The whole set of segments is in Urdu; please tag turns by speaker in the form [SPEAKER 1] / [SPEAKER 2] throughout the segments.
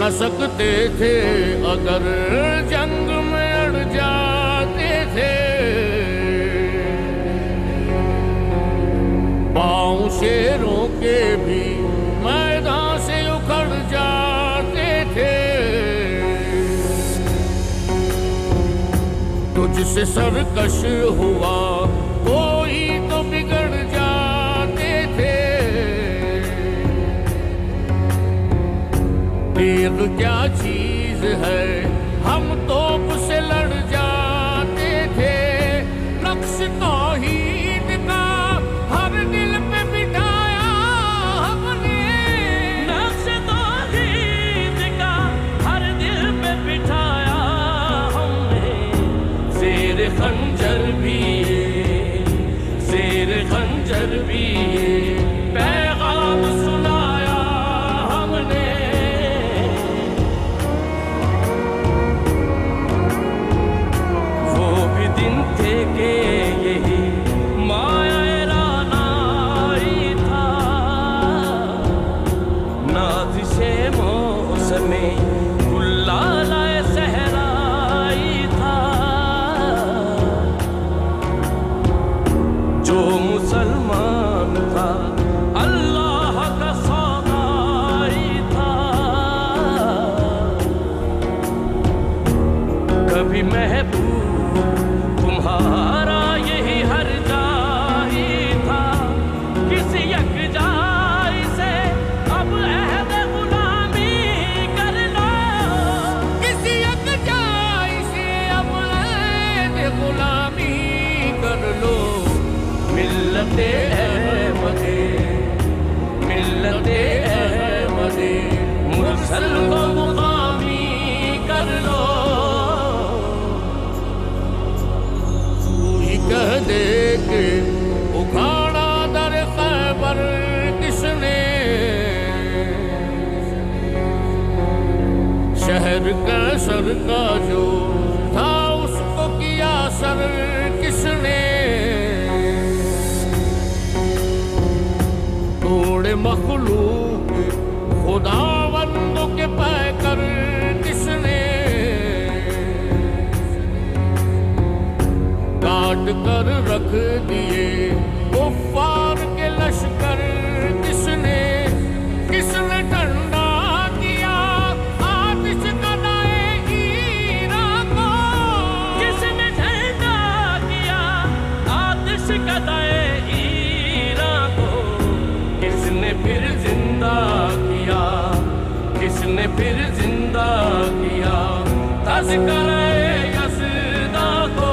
[SPEAKER 1] نہ سکتے تھے اگر جنگ میں اڑ جاتے تھے، پاؤں شیروں کے بھی میدان سے اکھڑ جاتے تھے، تجھ سے سرکش ہوا کوئی تو بگڑ جاتے تھے، تیغ کیا چیز ہے ہم توپ سے لڑ جاتے تھے، نقش توحید کا ہر دل پہ بٹھایا ہم نے،
[SPEAKER 2] نقش توحید کا ہر دل پہ بٹھایا ہم نے،
[SPEAKER 1] زیر خنجر بھی زیر خنجر بھی پیغام سنایا ہم نے،
[SPEAKER 2] وہ بھی دن تھے کہ یہی مایا رانائی تھا، نازش موسم گلالۂ صحرائی تھا، جو مسلمان تھا اللہ کا سودائی تھا، کبھی محبوب تمہارا یہی ہر جائی تھا، کسی یک جائی سے اب عہد غلامی کر لو،
[SPEAKER 1] کسی یک جائی سے اب عہد غلامی کر لو، ملت احمدی ملت احمدی مرسل کو مقامی کر لو، تو ہی کہہ دے کہ اکھاڑا در خیبر کس نے، شہر کیسر کا جو تھا اس کو کیا سر کس نے، توڑے مخلوق خداوندوں کے پیکر کس نے، کاٹ کر رکھ دیے کفار کے لشکر کس نے، کس نے ٹھنڈا کیا آتش کدائے ایران کو،
[SPEAKER 2] کس نے ٹھنڈا کیا آتش کدائے ایران کو، کس نے پھر زندہ کیا کس نے پھر زندہ کیا تذکرہ یزدہ کو،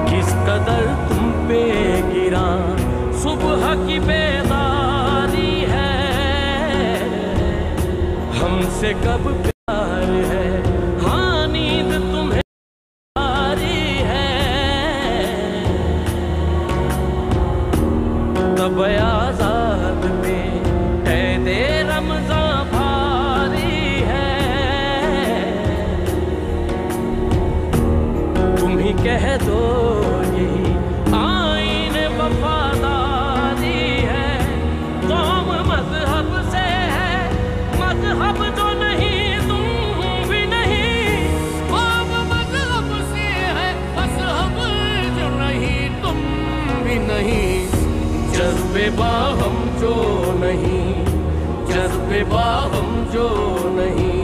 [SPEAKER 2] کس قدر تم پہ گرا صبح کی بیداری ہے، ہم سے کب پیار ہے ہاں نیند تمہیں آری ہے، تب آزاد پہ قید رمضان بھاری ہے، تم ہی کہہ دو یہی آئین وفاداری ہے، قوم مذہب سے ہے مذہب جو نہیں تم بھی نہیں،
[SPEAKER 1] قوم مذہب سے ہے مذہب جو نہیں تم بھی نہیں، جذبے باہم جو نہیں جذبے باہم جو نہیں،